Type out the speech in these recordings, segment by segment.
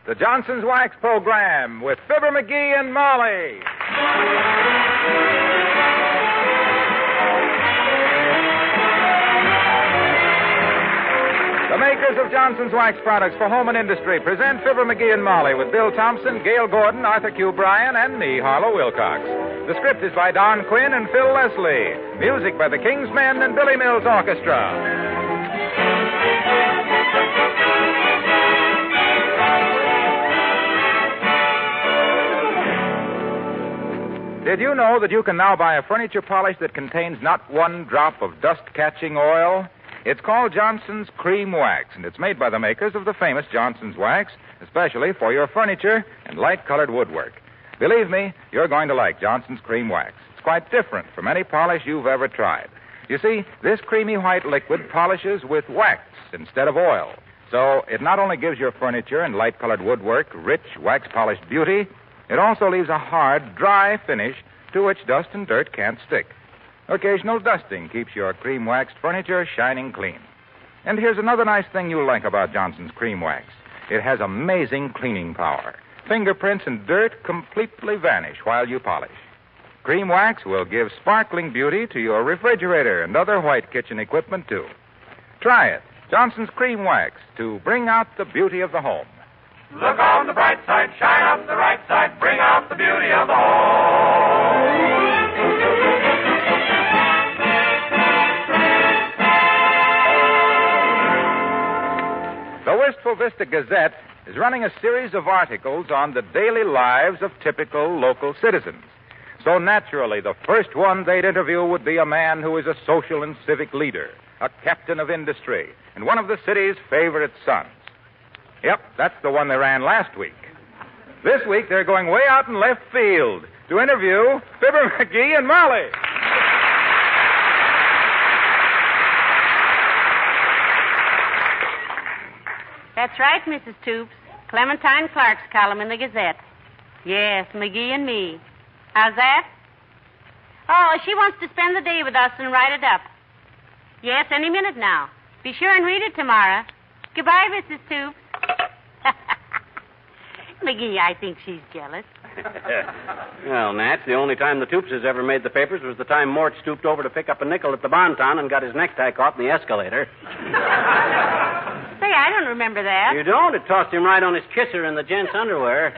the Johnson's Wax Program with Fibber McGee and Molly. The makers of Johnson's Wax products for home and industry present Fibber McGee and Molly with Bill Thompson, Gail Gordon, Arthur Q. Bryan, and me, Harlow Wilcox. The script is by Don Quinn and Phil Leslie. Music by the King's Men and Billy Mills Orchestra. Did you know that you can now buy a furniture polish that contains not one drop of dust-catching oil? It's called Johnson's Cream Wax, and it's made by the makers of the famous Johnson's Wax, especially for your furniture and light-colored woodwork. Believe me, you're going to like Johnson's Cream Wax. It's quite different from any polish you've ever tried. You see, this creamy white liquid polishes with wax instead of oil. So it not only gives your furniture and light-colored woodwork rich, wax-polished beauty, it also leaves a hard, dry finish to which dust and dirt can't stick. Occasional dusting keeps your cream-waxed furniture shining clean. And here's another nice thing you'll like about Johnson's Cream Wax. It has amazing cleaning power. Fingerprints and dirt completely vanish while you polish. Cream Wax will give sparkling beauty to your refrigerator and other white kitchen equipment, too. Try it. Johnson's Cream Wax, to bring out the beauty of the home. Look on the bright side, shine up the right side, bring out the beauty of the home. The Wistful Vista Gazette is running a series of articles on the daily lives of typical local citizens. So naturally, the first one they'd interview would be a man who is a social and civic leader, a captain of industry, and one of the city's favorite sons. Yep, that's the one they ran last week. This week, they're going way out in left field to interview Fibber McGee and Molly. That's right, Mrs. Toops. Clementine Clark's column in the Gazette. Yes, McGee and me. How's that? Oh, she wants to spend the day with us and write it up. Yes, any minute now. Be sure and read it tomorrow. Goodbye, Mrs. Toops. McGee, I think she's jealous. Well, Nat, the only time the Toopses ever made the papers was the time Mort stooped over to pick up a nickel at the Bonton and got his necktie caught in the escalator. Say, I don't remember that. You don't? It tossed him right on his kisser in the gent's underwear.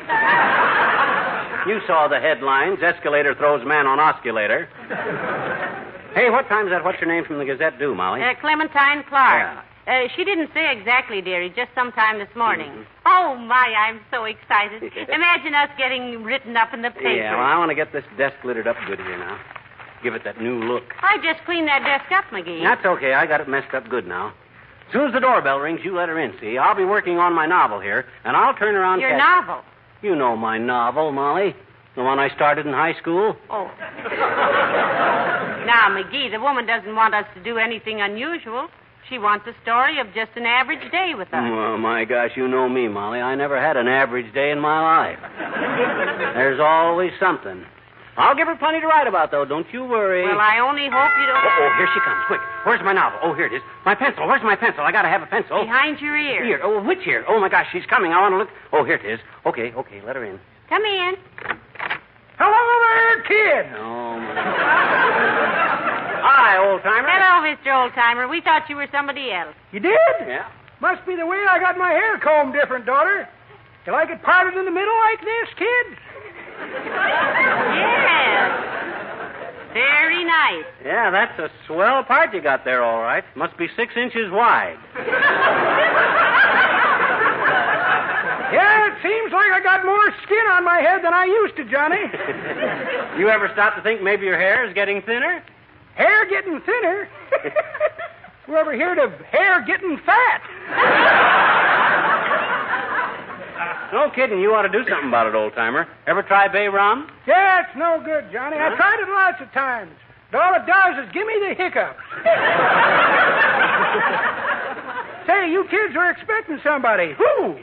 You saw the headlines. Escalator throws man on osculator. Hey, what time's that what's-her-name from the Gazette due, Molly? Clementine Clark. Yeah. She didn't say exactly, dearie, just sometime this morning. Mm-hmm. Oh, my, I'm so excited. Imagine us getting written up in the paper. Yeah, well, I want to get this desk littered up good here now. Give it that new look. I just cleaned that desk up, McGee. That's okay. I got it messed up good now. As soon as the doorbell rings, you let her in, see? I'll be working on my novel here, and I'll turn around... Your novel? You know my novel, Molly. The one I started in high school. Oh. Now, McGee, the woman doesn't want us to do anything unusual. She wants a story of just an average day with us. Oh, my gosh, you know me, Molly. I never had an average day in my life. There's always something. I'll give her plenty to write about, though. Don't you worry. Well, I only hope you don't... Oh, here she comes. Quick. Where's my novel? Oh, here it is. My pencil. Where's my pencil? I got to have a pencil. Behind your ear. Ear. Oh, which ear? Oh, my gosh, she's coming. I want to look. Oh, here it is. Okay, let her in. Come in. Hello there, kid. Oh, my... Hi, old-timer. Hello, Mr. Old-Timer. We thought you were somebody else. You did? Yeah. Must be the way I got my hair combed different, daughter. You like it parted in the middle like this, kid? Yes. Very nice. Yeah, that's a swell part you got there, all right. Must be 6 inches wide. Yeah, it seems like I got more skin on my head than I used to, Johnny. You ever stop to think maybe your hair is getting thinner? Hair getting thinner? Who ever heard of hair getting fat? No kidding. You ought to do something about it, old-timer. Ever try bay rum? Yeah, it's no good, Johnny. Huh? I tried it lots of times. But all it does is give me the hiccups. Say, you kids were expecting somebody. Who?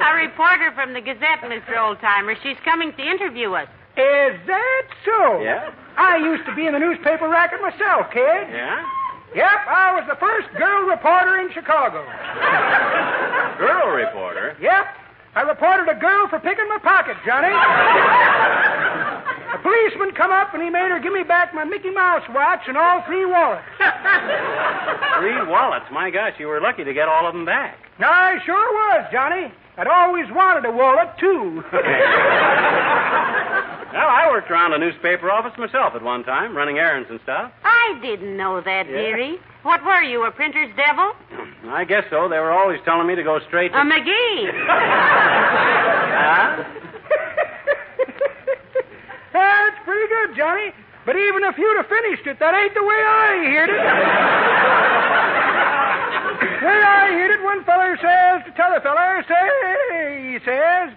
A reporter from the Gazette, Mr. Oldtimer. She's coming to interview us. Is that so? Yeah. I used to be in the newspaper racket myself, kid. Yeah? Yep, I was the first girl reporter in Chicago. Girl reporter? Yep. I reported a girl for picking my pocket, Johnny. A policeman come up and he made her give me back my Mickey Mouse watch and all 3 wallets. 3 wallets? My gosh, you were lucky to get all of them back. I sure was, Johnny. I'd always wanted a wallet, too. Well, I worked around a newspaper office myself at one time, running errands and stuff. I didn't know that, dearie. What were you, a printer's devil? I guess so. They were always telling me to go straight to... A McGee. Huh? That's pretty good, Johnny. But even if you'd have finished it, that ain't the way I heard it. The way I heard it, one feller says to t'other feller, he says,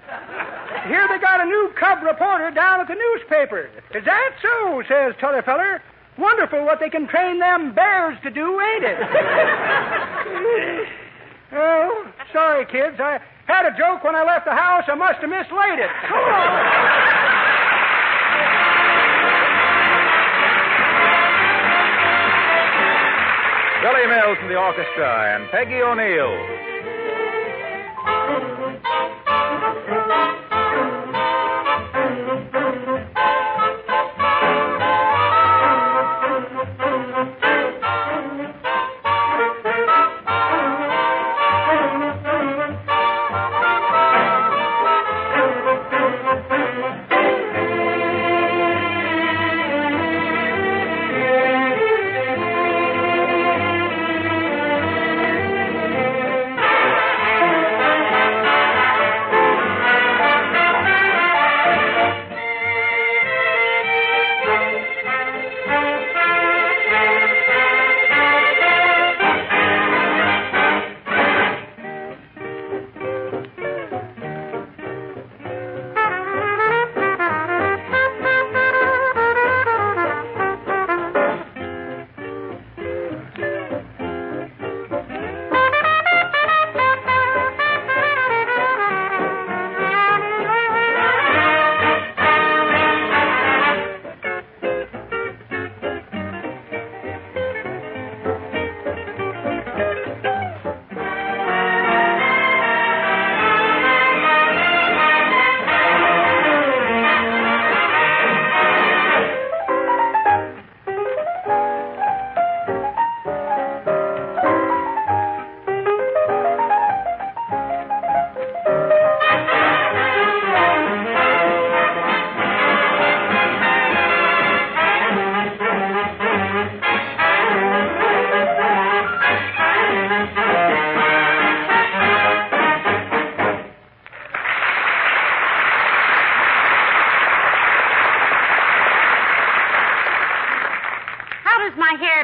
here they got a new cub reporter down at the newspaper. Is that so, says t'other feller. Wonderful what they can train them bears to do, ain't it? Oh, sorry, kids. I had a joke when I left the house. I must have mislaid it. So long. Billy Mills and the orchestra and Peggy O'Neill.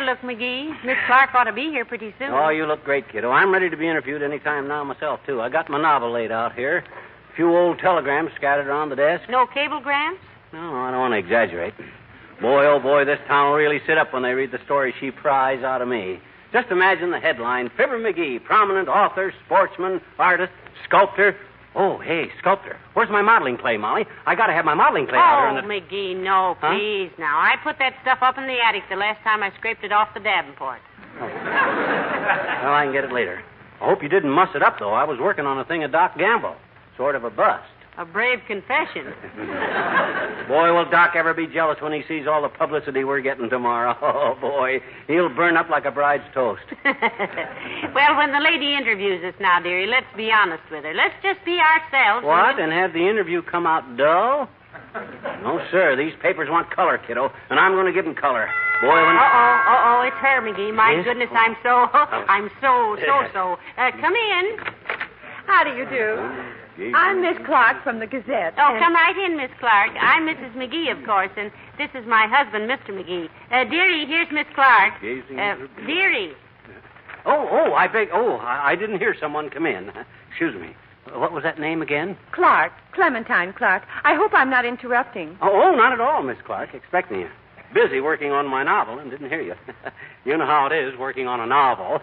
Look, McGee, Miss Clark ought to be here pretty soon. Oh, you look great, kiddo. I'm ready to be interviewed any time now myself, too. I got my novel laid out here. A few old telegrams scattered around the desk. No cablegrams? No, I don't want to exaggerate. Boy, oh boy, this town will really sit up when they read the story she pries out of me. Just imagine the headline, Fibber McGee, prominent author, sportsman, artist, sculptor. Oh, hey, sculptor. Where's my modeling play, Molly? I got to have my modeling play out here. McGee, no, please, now. I put that stuff up in the attic the last time I scraped it off the Davenport. Oh. Well, I can get it later. I hope you didn't muss it up, though. I was working on a thing of Doc Gamble. Sort of a bust. A brave confession. Boy, will Doc ever be jealous when he sees all the publicity we're getting tomorrow. Oh, boy. He'll burn up like a bride's toast. Well, when the lady interviews us now, dearie, let's be honest with her. Let's just be ourselves. What? And have the interview come out dull? No, sir. These papers want color, kiddo, and I'm going to give them color. Boy, when... Uh-oh, it's her, McGee. My Yes? goodness, I'm so... Come in. How do you do? I'm Miss Clark from the Gazette. Oh, come right in, Miss Clark. I'm Mrs. McGee, of course, and this is my husband, Mr. McGee. Dearie, here's Miss Clark. Dearie. I didn't hear someone come in. Excuse me. What was that name again? Clark. Clementine Clark. I hope I'm not interrupting. Oh, not at all, Miss Clark. Expecting you. Busy working on my novel and didn't hear you. You know how it is working on a novel.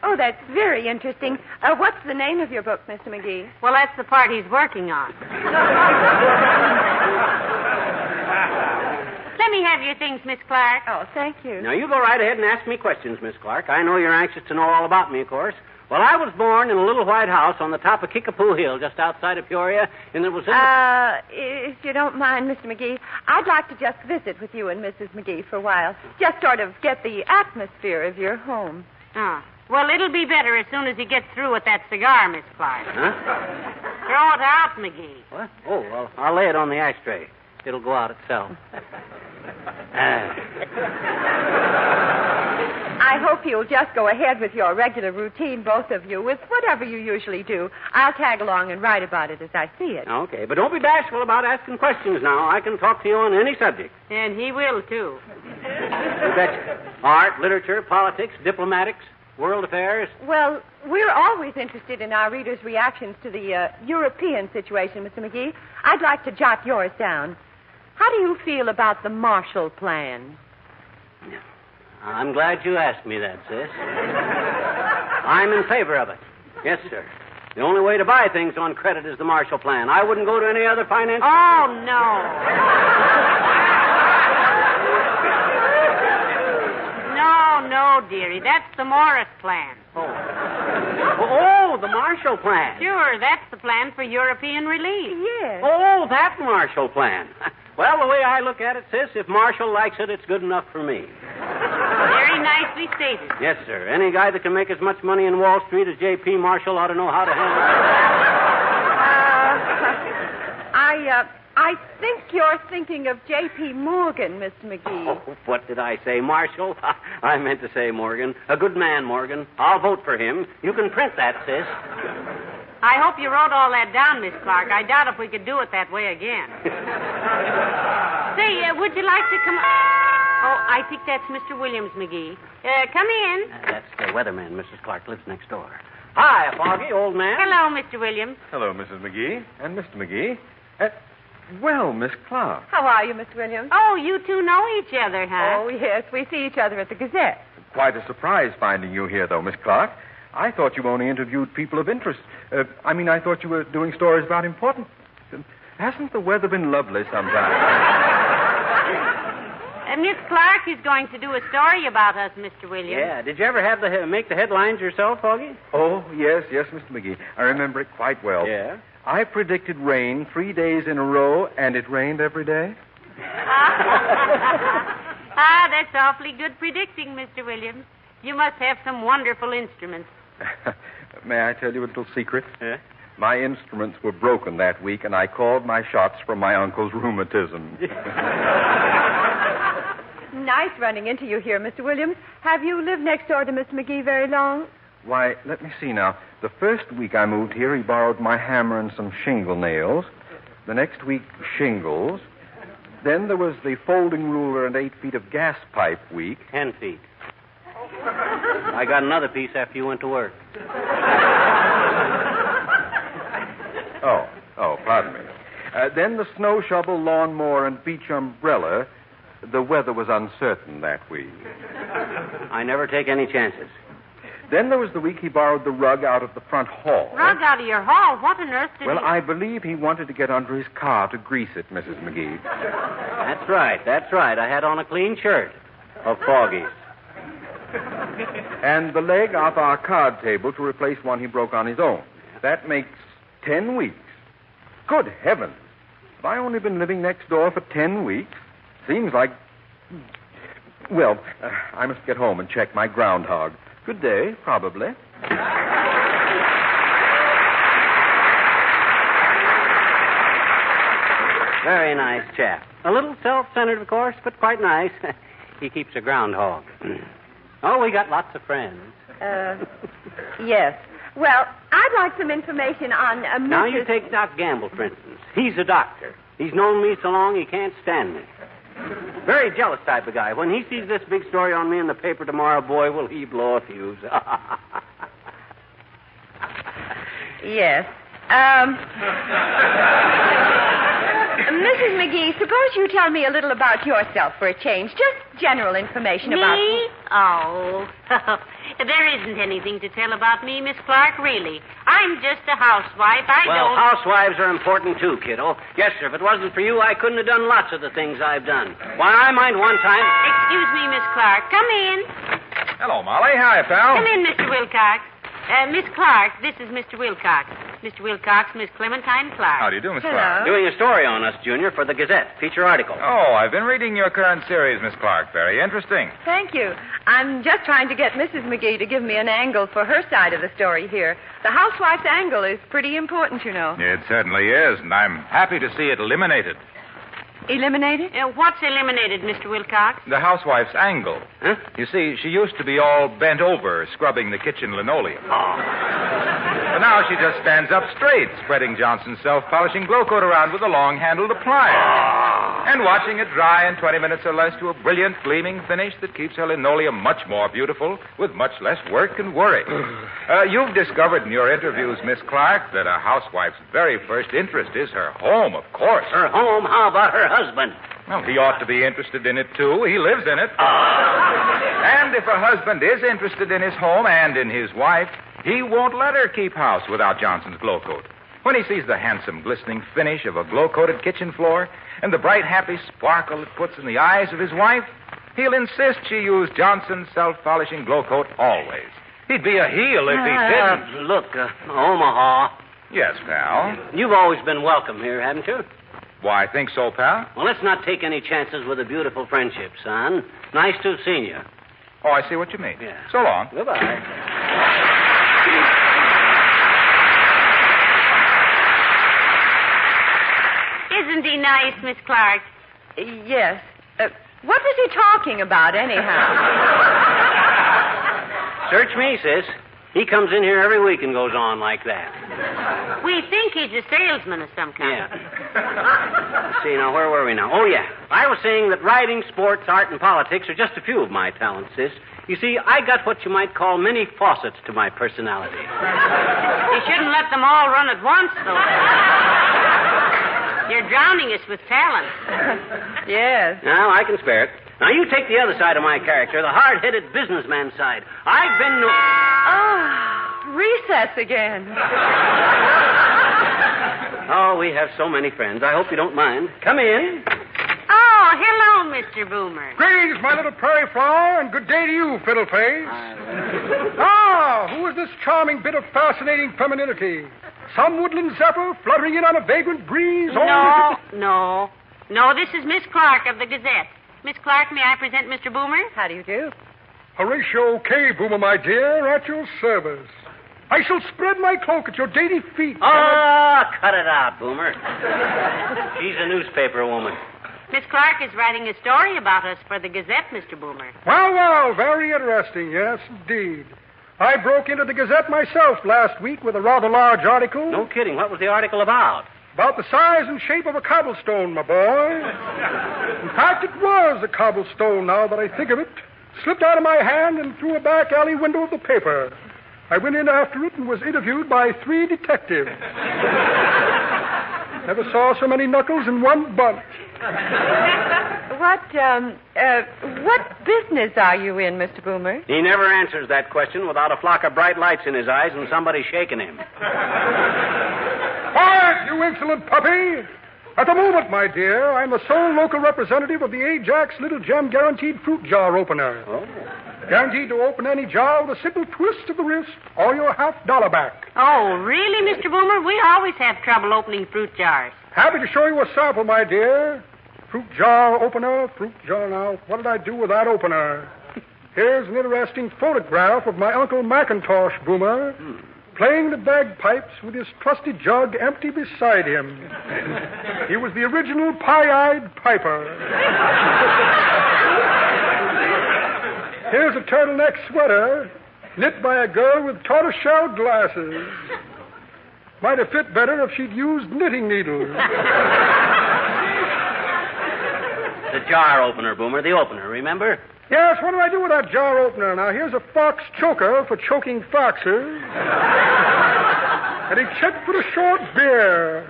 Oh, that's very interesting. What's the name of your book, Mr. McGee? Well, that's the part he's working on. Let me have your things, Miss Clark. Oh, thank you. Now, you go right ahead and ask me questions, Miss Clark. I know you're anxious to know all about me, of course. Well, I was born in a little white house on the top of Kickapoo Hill, just outside of Peoria, and it was in if you don't mind, Mr. McGee, I'd like to just visit with you and Mrs. McGee for a while. Just sort of get the atmosphere of your home. Oh. Well, it'll be better as soon as he gets through with that cigar, Miss Clark. Huh? Throw it out, McGee. What? Oh, well, I'll lay it on the ashtray. It'll go out itself. I hope you'll just go ahead with your regular routine, both of you, with whatever you usually do. I'll tag along and write about it as I see it. Okay, but don't be bashful about asking questions now. I can talk to you on any subject. And he will, too. You betcha. Art, literature, politics, diplomatics, world affairs. Well, we're always interested in our readers' reactions to the European situation, Mr. McGee. I'd like to jot yours down. How do you feel about the Marshall Plan? I'm glad you asked me that, sis. I'm in favor of it. Yes, sir. The only way to buy things on credit is the Marshall Plan. I wouldn't go to any other finance... Oh, no. No, dearie. That's the Morris Plan. Oh, the Marshall Plan. Sure, that's the plan for European relief. Yes. Oh, that Marshall Plan. Well, the way I look at it, sis, if Marshall likes it, it's good enough for me. Very nicely stated. Yes, sir. Any guy that can make as much money in Wall Street as J.P. Marshall ought to know how to handle it. I think you're thinking of J.P. Morgan, Mr. McGee. Oh, what did I say, Marshall? I meant to say Morgan. A good man, Morgan. I'll vote for him. You can print that, sis. I hope you wrote all that down, Miss Clark. I doubt if we could do it that way again. Say, would you like to come... Oh, I think that's Mr. Williams, McGee. Come in. That's the weatherman. Mrs. Clark lives next door. Hi, Foggy, old man. Hello, Mr. Williams. Hello, Mrs. McGee. And Mr. McGee. Well, Miss Clark. How are you, Miss Williams? Oh, you two know each other, huh? Oh, yes. We see each other at the Gazette. Quite a surprise finding you here, though, Miss Clark. I thought you only interviewed people of interest. I thought you were doing stories about important... Hasn't the weather been lovely sometimes? Miss Clark is going to do a story about us, Mr. Williams. Yeah. Did you ever make the headlines yourself, Foggy? Oh, yes, Mr. McGee. I remember it quite well. Yeah? I predicted rain 3 days in a row, and it rained every day. That's awfully good predicting, Mr. Williams. You must have some wonderful instruments. May I tell you a little secret? Yeah? My instruments were broken that week, and I called my shots from my uncle's rheumatism. Nice running into you here, Mr. Williams. Have you lived next door to Miss McGee very long? Why, let me see now. The first week I moved here, he borrowed my hammer and some shingle nails. The next week, shingles. Then there was the folding ruler and 8 feet of gas pipe week. 10 feet. I got another piece after you went to work. Oh, pardon me. Then the snow shovel, lawnmower, and beach umbrella. The weather was uncertain that week. I never take any chances. Then there was the week he borrowed the rug out of the front hall. Rug out of your hall? What on earth did Well, he... I believe he wanted to get under his car to grease it, Mrs. McGee. That's right. I had on a clean shirt of Foggy's. And the leg off our card table to replace one he broke on his own. That makes 10 weeks. Good heavens. Have I only been living next door for 10 weeks? Seems like... Well, I must get home and check my groundhog. Good day, probably. Very nice chap. A little self-centered, of course, but quite nice. He keeps a groundhog. Oh, we got lots of friends. Yes. Well, I'd like some information on Mrs... Now, you take Doc Gamble, for instance. He's a doctor. He's known me so long he can't stand me. Very jealous type of guy. When he sees this big story on me in the paper tomorrow, boy, will he blow a fuse. Yes. Mrs. McGee, suppose you tell me a little about yourself for a change. Just general information about... Me? Oh. There isn't anything to tell about me, Miss Clark, really. I'm just a housewife. Housewives are important, too, kiddo. Yes, sir. If it wasn't for you, I couldn't have done lots of the things I've done. Why, I mind one time... Excuse me, Miss Clark. Come in. Hello, Molly. Hi, pal. Come in, Mr. Wilcox. Miss Clark, this is Mr. Wilcox. Mr. Wilcox, Miss Clementine Clark. How do you do, Miss Hello. Clark? Doing a story on us, Junior, for the Gazette. Feature article. Oh, I've been reading your current series, Miss Clark. Very interesting. Thank you. I'm just trying to get Mrs. McGee to give me an angle for her side of the story here. The housewife's angle is pretty important, you know. It certainly is, and I'm happy to see it eliminated. Eliminated? What's eliminated, Mr. Wilcox? The housewife's angle. Huh? You see, she used to be all bent over, scrubbing the kitchen linoleum. But now she just stands up straight, spreading Johnson's self-polishing glow coat around with a long-handled applier. And watching it dry in 20 minutes or less to a brilliant, gleaming finish that keeps her linoleum much more beautiful with much less work and worry. You've discovered in your interviews, Miss Clark, that a housewife's very first interest is her home, of course. Her home? How about her husband? Well, he ought to be interested in it, too. He lives in it. And if a husband is interested in his home and in his wife, he won't let her keep house without Johnson's glow coat. When he sees the handsome, glistening finish of a glow-coated kitchen floor and the bright, happy sparkle it puts in the eyes of his wife, he'll insist she use Johnson's self-polishing glow coat always. He'd be a heel if he didn't. Look, Omaha. Yes, pal. You've always been welcome here, haven't you? Why, I think so, pal. Well, let's not take any chances with a beautiful friendship, son. Nice to have seen you. Oh, I see what you mean. Yeah. So long. Goodbye. Isn't he nice, Miss Clark? Yes. What was he talking about, anyhow? Search me, sis. He comes in here every week and goes on like that. We think he's a salesman of some kind. Yeah. Let's see, now, where were we now? Oh, yeah. I was saying that writing, sports, art, and politics are just a few of my talents, sis. You see, I got what you might call many faucets to my personality. You shouldn't let them all run at once, though. You're drowning us with talent. Yes. Now, I can spare it. Now, you take the other side of my character, the hard-headed businessman side. I've been... Recess again. Oh, we have so many friends. I hope you don't mind. Come in. Oh, hello, Mr. Boomer. Greetings, my little prairie flower, and good day to you, fiddleface. Who is this charming bit of fascinating femininity? Some woodland zephyr fluttering in on a vagrant breeze? No, this is Miss Clark of the Gazette. Miss Clark, may I present Mr. Boomer? How do you do? Horatio K. Boomer, my dear, at your service. I shall spread my cloak at your dainty feet. Cut it out, Boomer. She's a newspaper woman. Miss Clark is writing a story about us for the Gazette, Mr. Boomer. Well, very interesting, yes, indeed. I broke into the Gazette myself last week with a rather large article. No kidding. What was the article about? About the size and shape of a cobblestone, my boy. In fact, it was a cobblestone, now that I think of it. Slipped out of my hand and through a back alley window of the paper. I went in after it and was interviewed by 3 detectives. Never saw so many knuckles in one bunch. What business are you in, Mr. Boomer? He never answers that question without a flock of bright lights in his eyes and somebody shaking him. Quiet, you insolent puppy! At the moment, my dear, I'm the sole local representative of the Ajax Little Gem Guaranteed Fruit Jar Opener. Oh. Guaranteed to open any jar with a simple twist of the wrist or your $50 back. Oh, really, Mr. Boomer? We always have trouble opening fruit jars. Happy to show you a sample, my dear. Fruit jar opener, fruit jar. Now, what did I do with that opener? Here's an interesting photograph of my Uncle Macintosh, Boomer, playing the bagpipes with his trusty jug empty beside him. He was the original pie-eyed piper. Here's a turtleneck sweater knit by a girl with tortoiseshell glasses. Might have fit better if she'd used knitting needles. The jar opener, Boomer, the opener, remember? Yes, what do I do with that jar opener? Now, here's a fox choker for choking foxes. And a check for a short beer.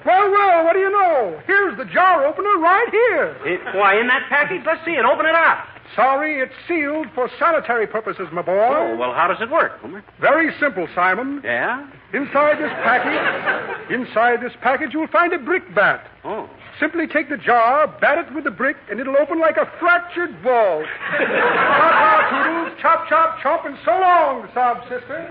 Well, what do you know? Here's the jar opener right here. Why, in that package? Let's see it. Open it up. Sorry, it's sealed for sanitary purposes, my boy. Oh, well, how does it work, Homer? Very simple, Simon. Yeah? Inside this package, you'll find a brick bat. Oh. Simply take the jar, bat it with the brick, and it'll open like a fractured vault. Ta-ta, Toodles, chop, chop, chop, and so long, sob sister.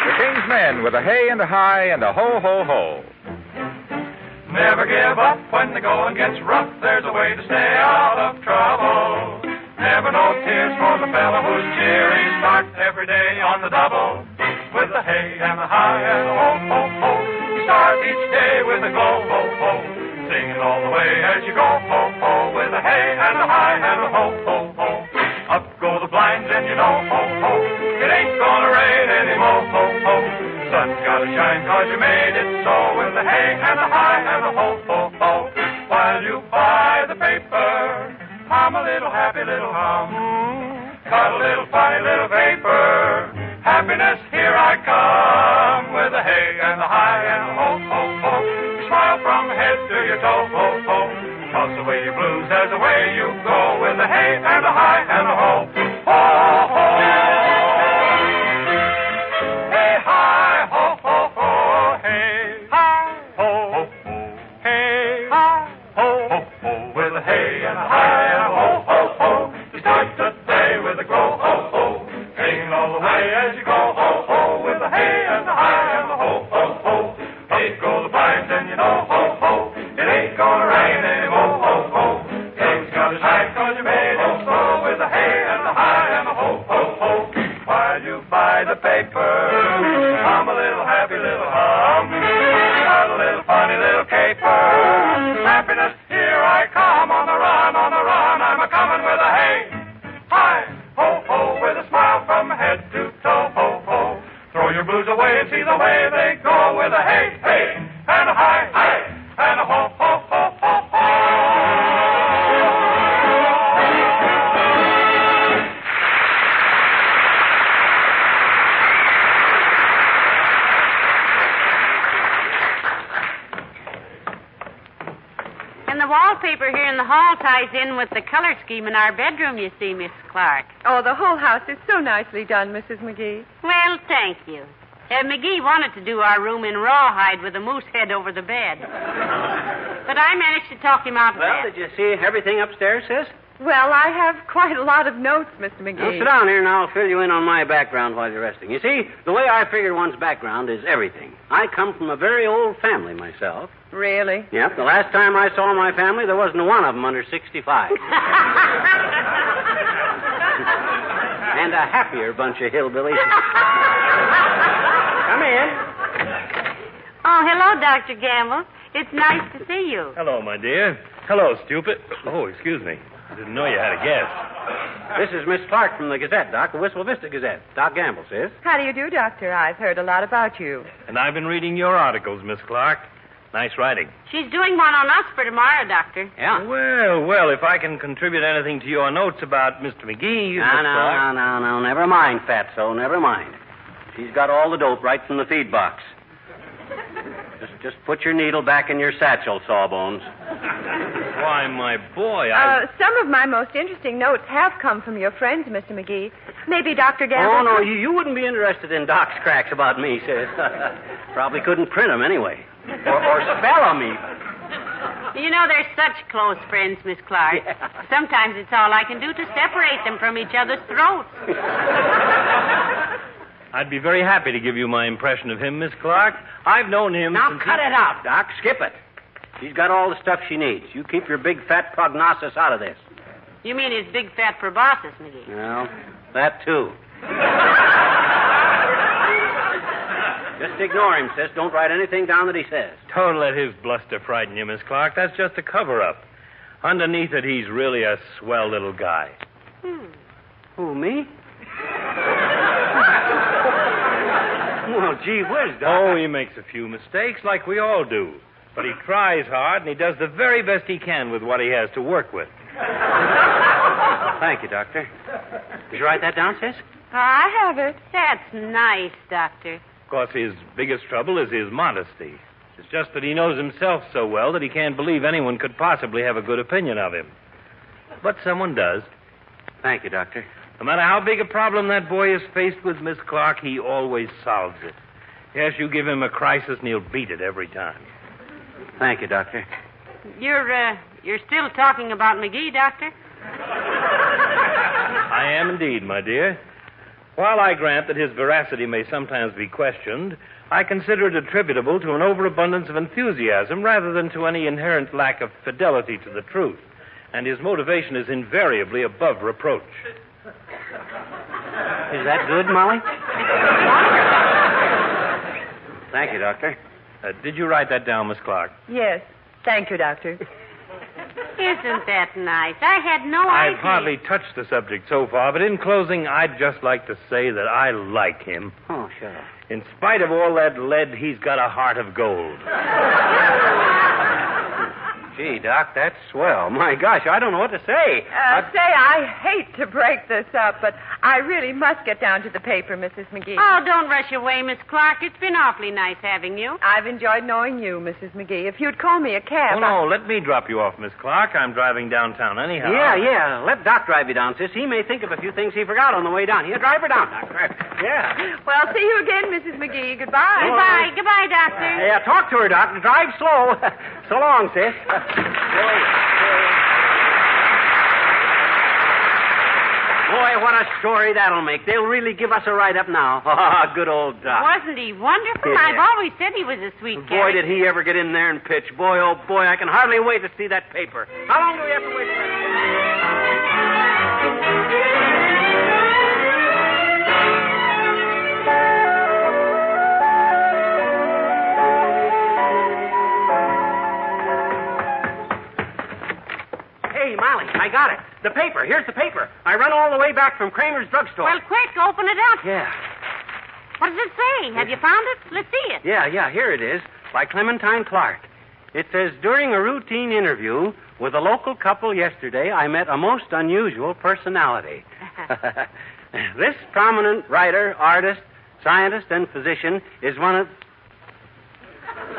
The King's Men with a hey and a hi and a ho, ho, ho. Never give up when the going gets rough. There's a way to stay out of trouble. Never no tears for the fellow who's cheery. Start every day on the double. With the hey and the hi and the ho, ho, ho. Start each day with a glow, ho, ho. Singing all the way as you go, ho, ho. With a hey and a hi and a ho, ho, ho. Up go the blinds and you know, ho, ho. It ain't gonna rain anymore, ho, ho. Sun's gotta shine 'cause you made it so. With the hey and the hi and the ho, ho, ho. While you buy the paper, hum a little happy little hum. Cut a little funny little paper. Happiness, here I come. With the hey and the hi and the ho, ho, ho. Smile from head to your toe, ho, ho. Toss away your blues, there's a way you go. With the hey and the hi and the ho, ho, ho. Hey, hi, ho, ho, ho. Hey, hi, ho, ho, ho. Hey, hi, ho, ho, ho. With a hey and a hi and a ho, ho, ho. You start the day with a glow, ho, ho. Singing all the way as you go, ho, ho. With the hey and the hi and the ho, ho, ho. Up go the blinds and you know, ho, ho. It ain't gonna rain anymore, ho, ho. Things gotta shine 'cause you made it so. With the hey and the hi and the ho, ho, ho. While you buy the paper, hum a little happy little hum. Got a little funny little caper. Happiness, here I come on the run, I'm a coming with a hey, hi, ho, ho, with a smile from head to toe, ho, ho. Throw your blues away and see the way they go. With a hey, hey, and a hi, hi, and a ho, ho, ho, ho, ho. And the wallpaper here in the hall ties in with the color scheme in our bedroom, you see, Miss Clark. Oh, the whole house is so nicely done, Mrs. McGee. Well, thank you. McGee wanted to do our room in rawhide with a moose head over the bed. But I managed to talk him out of Well, that. did you see everything upstairs, sis? Well, I have quite a lot of notes, Mr. McGee. Now, sit down here and I'll fill you in on my background while you're resting. You see, the way I figure one's background is everything. I come from a very old family myself. Really? Yep, the last time I saw my family, there wasn't one of them under 65. And a happier bunch of hillbillies. Come in. Oh, hello, Dr. Gamble. It's nice to see you. Hello, my dear. Hello, stupid. Oh, excuse me. I didn't know you had a guest. This is Miss Clark from the Gazette, Doc, the Wistful Vista Gazette. Doc Gamble says. How do you do, Doctor? I've heard a lot about you. And I've been reading your articles, Miss Clark. Nice writing. She's doing one on us for tomorrow, Doctor. Yeah. Well, if I can contribute anything to your notes about Mr. McGee... No. Never mind, Fatso. Never mind. She's got all the dope right from the feed box. Just put your needle back in your satchel, Sawbones. Why, my boy, Some of my most interesting notes have come from your friends, Mr. McGee. Maybe Dr. Gamble... Oh, no, you wouldn't be interested in Doc's cracks about me, sis. Probably couldn't print them anyway. Or spell them even. You know, they're such close friends, Miss Clark. Yeah. Sometimes it's all I can do to separate them from each other's throats. I'd be very happy to give you my impression of him, Miss Clark. I've known him Now since... cut it out, Doc. Skip it. She's got all the stuff she needs. You keep your big fat prognosis out of this. You mean his big fat proboscis, McGee? Well, that too. Just ignore him, sis. Don't write anything down that he says. Don't let his bluster frighten you, Miss Clark. That's just a cover-up. Underneath it, he's really a swell little guy. Who, me? Well, gee whiz, Doc. Oh, he makes a few mistakes, like we all do. But he tries hard, and he does the very best he can with what he has to work with. Thank you, Doctor. Did you write that down, sis? I have it. That's nice, Doctor. Of course, his biggest trouble is his modesty. It's just that he knows himself so well that he can't believe anyone could possibly have a good opinion of him. But someone does. Thank you, Doctor. No matter how big a problem that boy is faced with, Miss Clark, he always solves it. Yes, you give him a crisis and he'll beat it every time. Thank you, Doctor. You're still talking about McGee, Doctor? I am indeed, my dear. While I grant that his veracity may sometimes be questioned, I consider it attributable to an overabundance of enthusiasm rather than to any inherent lack of fidelity to the truth. And his motivation is invariably above reproach. Is that good, Molly? Thank you, Doctor. Did you write that down, Miss Clark? Yes. Thank you, Doctor. Isn't that nice? I had no idea. I've hardly touched the subject so far, but in closing, I'd just like to say that I like him. Oh, sure. In spite of all that lead, he's got a heart of gold. Gee, Doc, that's swell. My gosh, I don't know what to say. I hate to break this up, but I really must get down to the paper, Mrs. McGee. Oh, don't rush away, Miss Clark. It's been awfully nice having you. I've enjoyed knowing you, Mrs. McGee. If you'd call me a cab... Oh, no, let me drop you off, Miss Clark. I'm driving downtown anyhow. Yeah. Let Doc drive you down, sis. He may think of a few things he forgot on the way down. Here, drive her down, Doctor. Yeah. Well, see you again, Mrs. McGee. Goodbye. Goodbye. Goodbye, Doctor. Yeah, talk to her, Doc. Drive slow. So long, sis. Boy, what a story that'll make. They'll really give us a write-up now. Good old Doc. Wasn't he wonderful? Yeah. I've always said he was a sweet Boy, character. did he ever get in there and pitch. Boy, oh boy, I can hardly wait to see that paper. How long do we have to wait for that? Hey, Molly, I got it. The paper. Here's the paper. I run all the way back from Kramer's drugstore. Well, quick, open it up. Yeah. What does it say? Have you found it? Let's see it. Yeah, here it is, by Clementine Clark. It says, during a routine interview with a local couple yesterday, I met a most unusual personality. This prominent writer, artist, scientist, and physician is one of...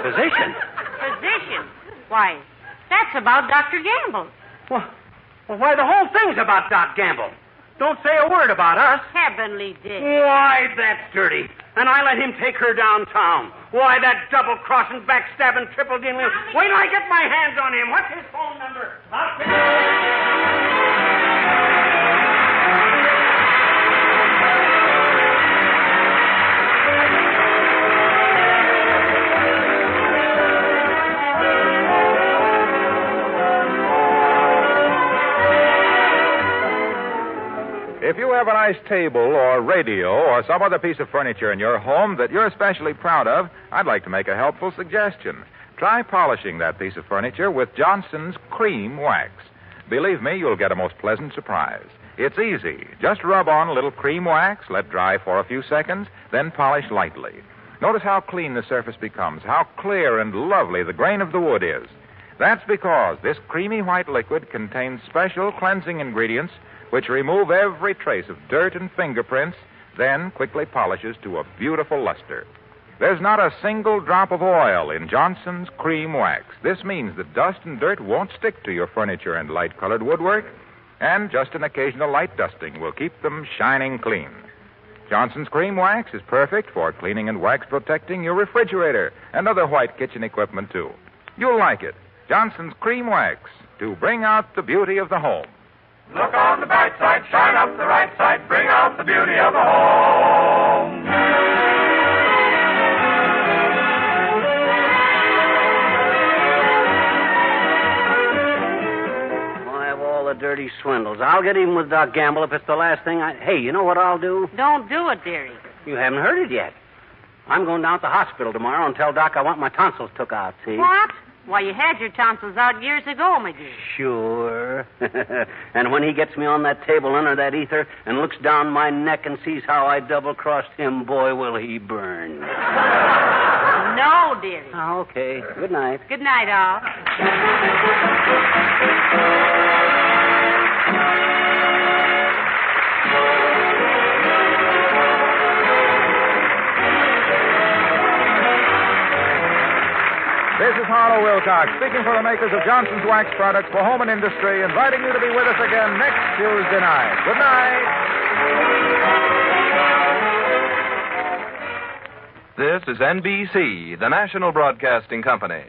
Physician? Physician? Why, that's about Dr. Gamble. Well, why, the whole thing's about Doc Gamble. Don't say a word about us. Heavenly Dick. Why, that's dirty. And I let him take her downtown. Why, that double-crossing, backstabbing, triple-dealing... Wait till I get my hands on him. What's his phone number? I'll pick it up. If you have a nice table or radio or some other piece of furniture in your home that you're especially proud of, I'd like to make a helpful suggestion. Try polishing that piece of furniture with Johnson's Cream Wax. Believe me, you'll get a most pleasant surprise. It's easy. Just rub on a little cream wax, let dry for a few seconds, then polish lightly. Notice how clean the surface becomes, how clear and lovely the grain of the wood is. That's because this creamy white liquid contains special cleansing ingredients which remove every trace of dirt and fingerprints, then quickly polishes to a beautiful luster. There's not a single drop of oil in Johnson's Cream Wax. This means that dust and dirt won't stick to your furniture and light-colored woodwork, and just an occasional light dusting will keep them shining clean. Johnson's Cream Wax is perfect for cleaning and wax protecting your refrigerator and other white kitchen equipment, too. You'll like it. Johnson's Cream Wax, to bring out the beauty of the home. Look on the bright side, shine up the right side, bring out the beauty of the home. I have all the dirty swindles. I'll get even with Doc Gamble if it's the last thing I... Hey, you know what I'll do? Don't do it, dearie. You haven't heard it yet. I'm going down to the hospital tomorrow and tell Doc I want my tonsils took out, see? What? Why, you had your tonsils out years ago, McGee. Sure. And when he gets me on that table under that ether and looks down my neck and sees how I double-crossed him, boy, will he burn. No, dearie. Oh, okay. Good night. Good night, all. Joe Wilcox, speaking for the makers of Johnson's Wax Products for home and industry, inviting you to be with us again next Tuesday night. Good night. This is NBC, the National Broadcasting Company.